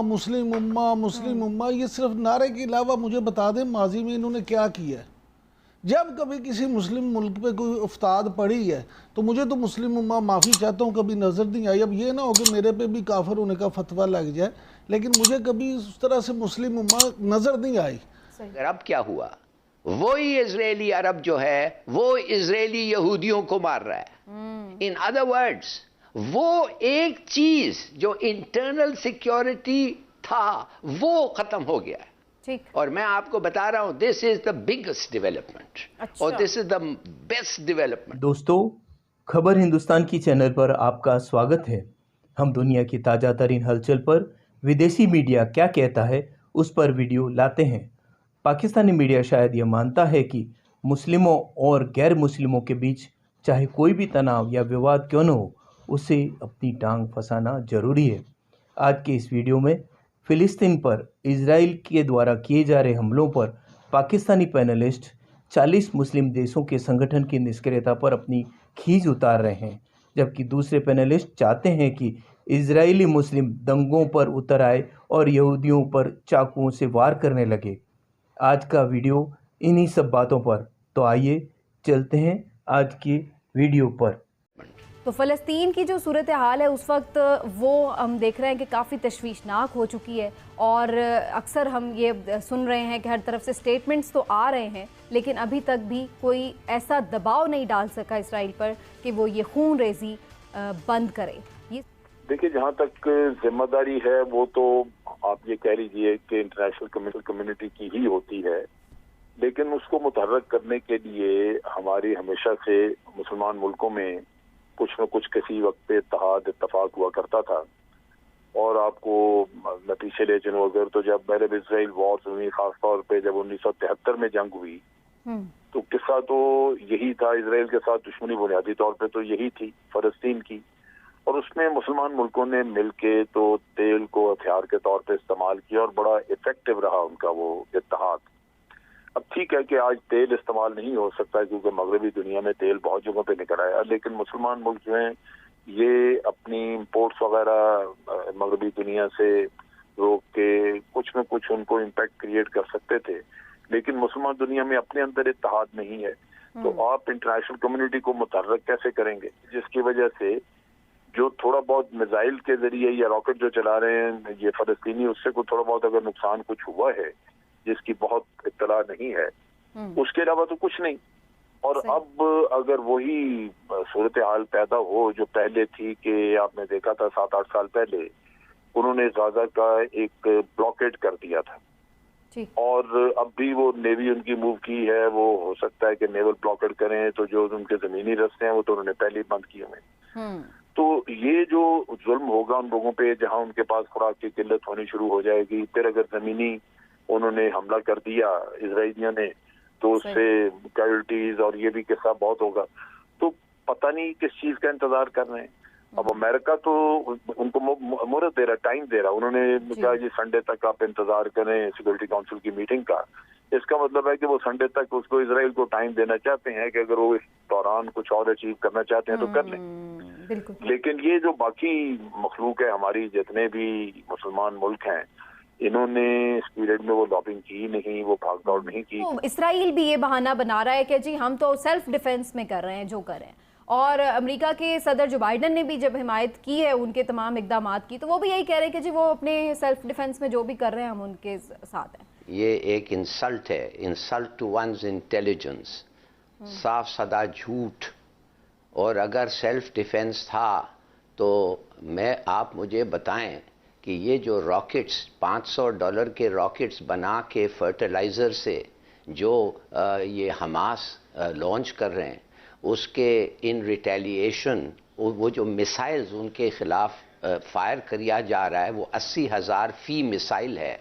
مسلم امہ یہ صرف نعرے کے علاوہ مجھے بتا دیں ماضی میں انہوں نے کیا کیا ہے؟ جب کبھی کسی مسلم ملک پہ کوئی افتاد پڑی ہے تو مجھے تو مسلم امہ معافی چاہتا ہوں کبھی نظر نہیں آئی. اب یہ نہ ہو کہ میرے پہ بھی کافر ہونے کا فتویٰ لگ جائے، لیکن مجھے کبھی اس طرح سے مسلم امہ نظر نہیں آئی. اب کیا ہوا؟ وہی اسرائیلی عرب جو ہے وہ اسرائیلی یہودیوں کو مار رہا ہے. ان ادر ورڈز وہ ایک چیز جو انٹرنل سیکیورٹی تھا وہ ختم ہو گیا ہے. اور میں آپ کو بتا رہا ہوں دس از دا بگیسٹ ڈیولپمنٹ اور دس از دا بیسٹ ڈیولپمنٹ. دوستو، خبر ہندوستان کی چینل پر آپ کا سواگت ہے. ہم دنیا کی تازہ ترین ہلچل پر ودیشی میڈیا کیا کہتا ہے اس پر ویڈیو لاتے ہیں. پاکستانی میڈیا شاید یہ مانتا ہے کہ مسلموں اور غیر مسلموں کے بیچ چاہے کوئی بھی تناؤ یا وواد کیوں نہ ہو، اسے اپنی ٹانگ پھنسانا ضروری ہے. آج کے اس ویڈیو میں فلسطین پر اسرائیل کے دوارا کیے جا رہے حملوں پر پاکستانی پینلسٹ 40 مسلم دیشوں کے سنگٹھن کی نشکریتا پر اپنی کھیج اتار رہے ہیں، جبکہ دوسرے پینلسٹ چاہتے ہیں کہ اسرائیلی مسلم دنگوں پر اتر آئے اور یہودیوں پر چاقوؤں سے وار کرنے لگے. آج کا ویڈیو انہی سب باتوں پر، تو آئیے چلتے ہیں آج کی ویڈیو پر. تو فلسطین کی جو صورتحال ہے اس وقت وہ ہم دیکھ رہے ہیں کہ کافی تشویشناک ہو چکی ہے، اور اکثر ہم یہ سن رہے ہیں کہ ہر طرف سے سٹیٹمنٹس تو آ رہے ہیں، لیکن ابھی تک بھی کوئی ایسا دباؤ نہیں ڈال سکا اسرائیل پر کہ وہ یہ خون ریزی بند کرے. دیکھیں، جہاں تک ذمہ داری ہے وہ تو آپ یہ کہہ لیجئے کہ انٹرنیشنل کمیونٹی کی ہی ہوتی ہے، لیکن اس کو متحرک کرنے کے لیے ہماری ہمیشہ سے مسلمان ملکوں میں کچھ نہ کچھ کسی وقت پہ اتفاق ہوا کرتا تھا. اور آپ کو میں پیچھے لے چلوں اگر تو جب عرب اسرائیل وار ہوئی، خاص طور پہ جب 1973 میں جنگ ہوئی تو قصہ تو یہی تھا. اسرائیل کے ساتھ دشمنی بنیادی طور پہ تو یہی تھی فلسطین کی، اور اس میں مسلمان ملکوں نے مل کے تو تیل کو ہتھیار کے طور پہ استعمال کیا اور بڑا افیکٹو رہا ان کا وہ اتحاد. اب ٹھیک ہے کہ آج تیل استعمال نہیں ہو سکتا کیونکہ مغربی دنیا میں تیل بہت جگہوں پہ نکل آیا، لیکن مسلمان ملک جو ہیں یہ اپنی امپورٹس وغیرہ مغربی دنیا سے روک کے کچھ نہ کچھ ان کو امپیکٹ کریٹ کر سکتے تھے. لیکن مسلمان دنیا میں اپنے اندر اتحاد نہیں ہے، تو آپ انٹرنیشنل کمیونٹی کو متحرک کیسے کریں گے؟ جس کی وجہ سے جو تھوڑا بہت میزائل کے ذریعے یا راکٹ جو چلا رہے ہیں یہ فلسطینی، اس سے کوئی تھوڑا بہت اگر نقصان کچھ ہوا ہے جس کی بہت اطلاع نہیں ہے، اس کے علاوہ تو کچھ نہیں. اور اب اگر وہی صورتحال پیدا ہو جو پہلے تھی کہ آپ نے دیکھا تھا 7-8 سال پہلے انہوں نے غزہ کا ایک بلاکیڈ کر دیا تھا، اور اب بھی وہ نیوی ان کی موو کی ہے، وہ ہو سکتا ہے کہ نیول بلاکیڈ کریں تو جو ان کے زمینی رستے ہیں وہ تو انہوں نے پہلے ہی بند کیے ہوئے. تو یہ جو ظلم ہوگا ان لوگوں پہ جہاں ان کے پاس خوراک کی قلت ہونی شروع ہو جائے گی، پھر اگر زمینی انہوں نے حملہ کر دیا اسرائیلیوں نے تو اس سے کیجولٹیز اور یہ بھی قصہ بہت ہوگا. تو پتہ نہیں کس چیز کا انتظار کر رہے ہیں. اب امریکہ تو ان کو مہلت دے رہا، ٹائم دے رہا. انہوں نے کہا جی سنڈے تک آپ انتظار کریں سیکورٹی کونسل کی میٹنگ کا. اس کا مطلب ہے کہ وہ سنڈے تک اس کو اسرائیل کو ٹائم دینا چاہتے ہیں کہ اگر وہ اس دوران کچھ اور اچیو کرنا چاہتے ہیں تو کر لیں. لیکن یہ جو باقی مخلوق ہے ہماری، جتنے بھی مسلمان ملک ہیں، انہوں نے اس پیریڈ میں وہ لابنگ کی نہیں، وہ بھاگ دوڑ نہیں کی. اسرائیل بھی یہ بہانہ بنا رہا ہے کہ جی ہم تو سیلف ڈیفنس میں کر رہے ہیں جو کر رہے ہیں، اور امریکہ کے صدر جو بائیڈن نے بھی جب حمایت کی ہے ان کے تمام اقدامات کی تو وہ بھی یہی کہہ رہے ہیں کہ جی وہ اپنے سیلف ڈیفنس میں جو بھی کر رہے ہیں ہم ان کے ساتھ ہیں. یہ ایک انسلٹ ہے، انسلٹ ٹو ونز انٹیلیجنس، صاف سادہ جھوٹ. اور اگر سیلف ڈیفنس تھا تو آپ مجھے بتائیں کہ یہ جو راکٹس $500 کے راکٹس بنا کے فرٹیلائزر سے جو یہ حماس لانچ کر رہے ہیں، اس کے ان ریٹیلیشن وہ جو میسائلز ان کے خلاف فائر کیا جا رہا ہے وہ 80,000 فی میسائل ہے،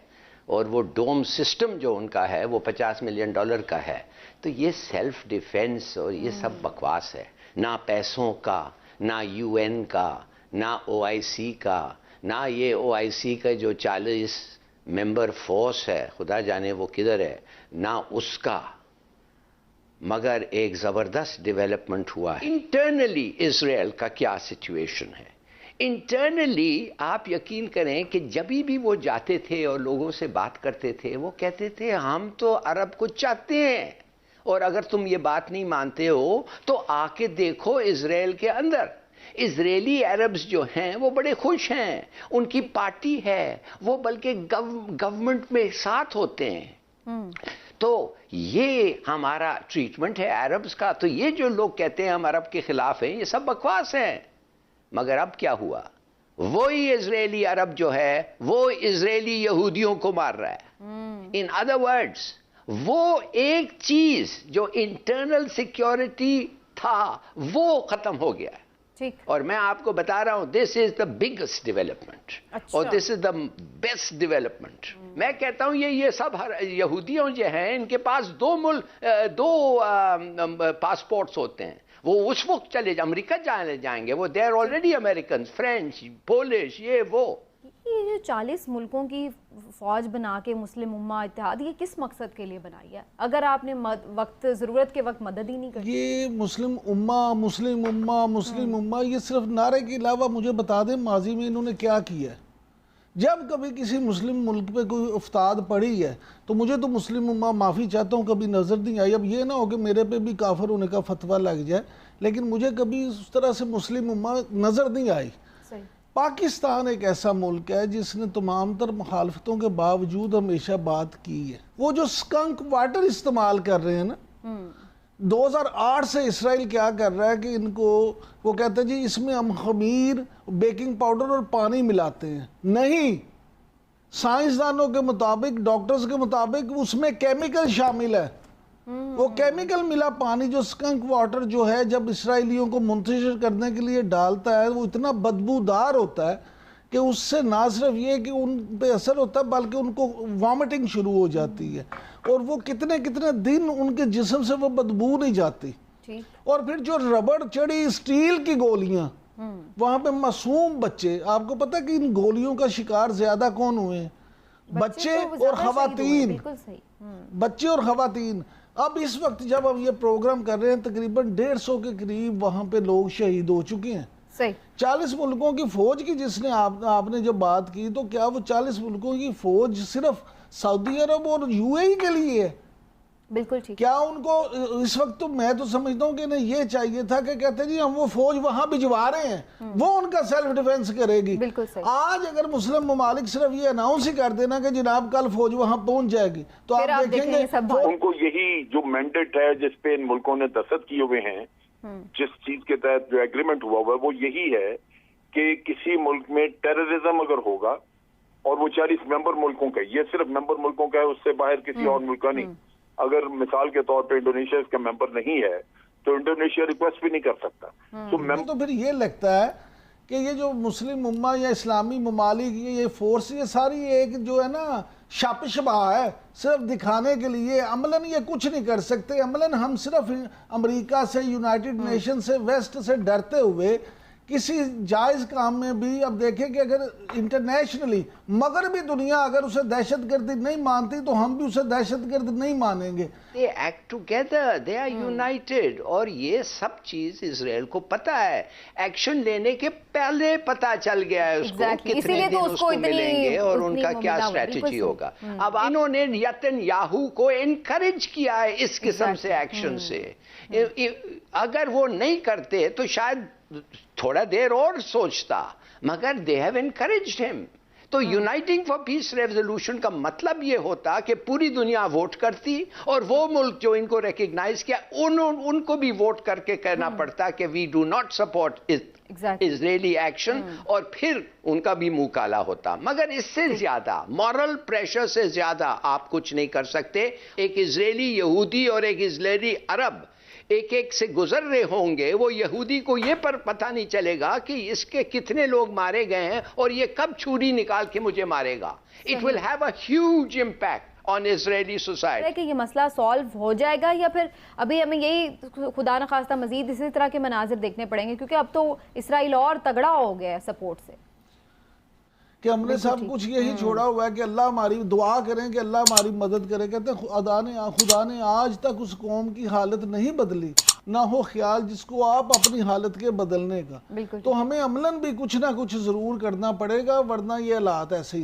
اور وہ ڈوم سسٹم جو ان کا ہے وہ $50 ملین کا ہے. تو یہ سیلف ڈیفنس اور یہ سب بکواس ہے. نہ پیسوں کا، نہ UN کا، نہ OIC کا، نہ یہ OIC کا جو 40 ممبر فورس ہے خدا جانے وہ کدھر ہے، نہ اس کا. مگر ایک زبردست ڈیولپمنٹ ہوا ہے. انٹرنلی اسرائیل کا کیا سچویشن ہے؟ انٹرنلی آپ یقین کریں کہ جبھی بھی وہ جاتے تھے اور لوگوں سے بات کرتے تھے وہ کہتے تھے ہم تو عرب کو چاہتے ہیں، اور اگر تم یہ بات نہیں مانتے ہو تو آ کے دیکھو اسرائیل کے اندر اسرائیلی عربز جو ہیں وہ بڑے خوش ہیں، ان کی پارٹی ہے، وہ بلکہ گورنمنٹ میں ساتھ ہوتے ہیں۔ تو یہ ہمارا ٹریٹمنٹ ہے عربز کا۔ تو یہ جو لوگ کہتے ہیں ہم عرب کے خلاف ہیں، یہ سب بکواس ہیں۔ مگر اب کیا ہوا؟ وہی اسرائیلی عرب جو ہے وہ اسرائیلی یہودیوں کو مار رہا ہے۔ ان ادر ورڈز وہ ایک چیز جو انٹرنل سیکیورٹی تھا وہ ختم ہو گیا ہے۔ ٹھیک، اور میں آپ کو بتا رہا ہوں دس از دا بگیسٹ ڈیولپمنٹ اور دس از دا بیسٹ ڈیولپمنٹ۔ میں کہتا ہوں یہ سب یہودیوں جو ہیں ان کے پاس دو پاسپورٹس ہوتے ہیں، وہ اس وقت چلے امریکہ جائیں گے، وہ they are already Americans, French, Polish, یہ وہ۔ یہ جو 40 ملکوں کی فوج بنا کے مسلم امہ اتحاد، یہ کس مقصد کے لیے بنائی ہے اگر آپ نے ضرورت کے وقت مدد ہی نہیں کی؟ یہ مسلم امہ یہ صرف نعرے کے علاوہ مجھے بتا دیں ماضی میں انہوں نے کیا کیا ہے؟ جب کبھی کسی مسلم ملک پہ کوئی افتاد پڑی ہے تو مجھے تو مسلم امہ معافی چاہتا ہوں کبھی نظر نہیں آئی۔ اب یہ نہ ہو کہ میرے پہ بھی کافر ہونے کا فتویٰ لگ جائے، لیکن مجھے کبھی اس طرح سے مسلم امہ نظر نہیں آئی۔ پاکستان ایک ایسا ملک ہے جس نے تمام تر مخالفتوں کے باوجود ہمیشہ بات کی ہے۔ وہ جو سکنک واٹر استعمال کر رہے ہیں نا، 2008 سے اسرائیل کیا کر رہا ہے کہ ان کو وہ کہتے ہیں جی اس میں ہم خمیر، بیکنگ پاؤڈر اور پانی ملاتے ہیں۔ نہیں، سائنسدانوں کے مطابق، ڈاکٹرز کے مطابق اس میں کیمیکل شامل ہے۔ وہ کیمیکل ملا پانی جو سکنک واٹر جو ہے جب اسرائیلیوں کو منتشر کرنے کے لیے ڈالتا ہے وہ اتنا بدبودار ہوتا ہے کہ اس سے نہ صرف یہ کہ ان پہ اثر ہوتا ہے بلکہ ان کو وامٹنگ شروع ہو جاتی ہے، اور وہ کتنے دن ان کے جسم سے وہ بدبو نہیں جاتی۔ اور پھر جو ربڑ چڑی اسٹیل کی گولیاں، وہاں پہ معصوم بچے، آپ کو پتہ کہ ان گولیوں کا شکار زیادہ کون ہوئے ہیں؟ بچے اور خواتین، بچے اور خواتین۔ اب اس وقت جب ہم یہ پروگرام کر رہے ہیں تقریباً 150 کے قریب وہاں پہ لوگ شہید ہو چکے ہیں۔ 40 ملکوں کی فوج کی جس نے آپ نے جب بات کی، تو کیا وہ 40 ملکوں کی فوج صرف سعودی عرب اور یو اے ای کے لیے ہے؟ بالکل ٹھیک۔ کیا ان کو اس وقت تو میں تو سمجھتا ہوں کہ انہیں یہ چاہیے تھا کہ کہتے جی ہم وہ فوج وہاں بھجوا رہے ہیں، وہ ان کا سیلف ڈیفنس کرے گی۔ آج اگر مسلم ممالک صرف یہ اناؤنس ہی کر دینا کہ جناب کل فوج وہاں پہنچ جائے گی تو آپ دیکھیں گے ان کو یہی جو مینڈیٹ ہے جس پہ ان ملکوں نے دستخط کیے ہوئے ہیں، جس چیز کے تحت جو ایگریمنٹ ہوا ہوا ہے وہ یہی ہے کہ کسی ملک میں ٹیررزم اگر ہوگا، اور وہ 40 ممبر ملکوں کا، یہ صرف ممبر ملکوں کا ہے، اس سے باہر کسی اور ملک کا نہیں۔ اگر مثال کے طور پہ انڈونیشیا اس کا ممبر نہیں ہے تو انڈونیشیا ریکویسٹ بھی نہیں کر سکتا۔ تو پھر یہ لگتا ہے کہ یہ جو مسلم امہ یا اسلامی ممالک یہ فورس، یہ ساری ایک جو ہے نا شاپش بہا ہے، صرف دکھانے کے لیے۔ عملاً یہ کچھ نہیں کر سکتے۔ عملاً ہم صرف امریکہ سے، یونائٹڈ نیشن سے، ویسٹ سے ڈرتے ہوئے کسی جائز کام میں بھی، اب دیکھیں کہ اگر انٹرنیشنلی مغربی دنیا اگر اسے دہشت گردی نہیں مانتی تو ہم بھی اسے دہشت گرد نہیں مانیں گے۔ They act together, they are united، اور یہ سب چیز اسرائیل کو پتا ہے، ایکشن لینے کے پہلے پتا چل گیا ہے اس کو کتنے دن اس کو ملیں گے اور ان کا کیا اسٹریٹجی ہوگا۔ اب انہوں نے نتنیاہو کو انکریج کیا ہے اس قسم سے ایکشن سے۔ اگر وہ نہیں کرتے تو شاید تھوڑا دیر اور سوچتا، مگر they have encouraged him۔ تو یونائٹنگ فار پیس ریزولوشن کا مطلب یہ ہوتا کہ پوری دنیا ووٹ کرتی، اور وہ ملک جو ان کو ریکگنائز کیا ان کو بھی ووٹ کر کے کہنا پڑتا کہ we do not support Israeli action, اور پھر ان کا بھی منہ کالا ہوتا۔ مگر اس سے زیادہ مورل پریشر سے زیادہ آپ کچھ نہیں کر سکتے۔ ایک اسرائیلی یہودی اور ایک اسرائیلی عرب ایک سے گزر رہے ہوں گے، وہ یہودی کو یہ پر پتہ نہیں چلے گا کہ اس کے کتنے لوگ مارے گئے ہیں اور یہ کب چھری نکال کے مجھے مارے گا۔ It will have a huge impact on Israeli society۔ کہ یہ مسئلہ سالو ہو جائے گا یا پھر ابھی ہمیں یہی خدا نخواستہ مزید اسی طرح کے مناظر دیکھنے پڑیں گے، کیونکہ اب تو اسرائیل اور تگڑا ہو گیا ہے سپورٹ سے؟ کہ ہم نے سب کچھ یہی چھوڑا ہوا ہے کہ اللہ ہماری دعا کریں کہ اللہ ہماری مدد کرے. کہتے ہیں خدا نے آج تک اس قوم کی حالت نہیں بدلی، نہ ہو خیال جس کو آپ اپنی حالت کے بدلنے کا. تو ہمیں عملاً بھی کچھ نہ کچھ ضرور کرنا پڑے گا، ورنہ یہ حالات ایسے ہی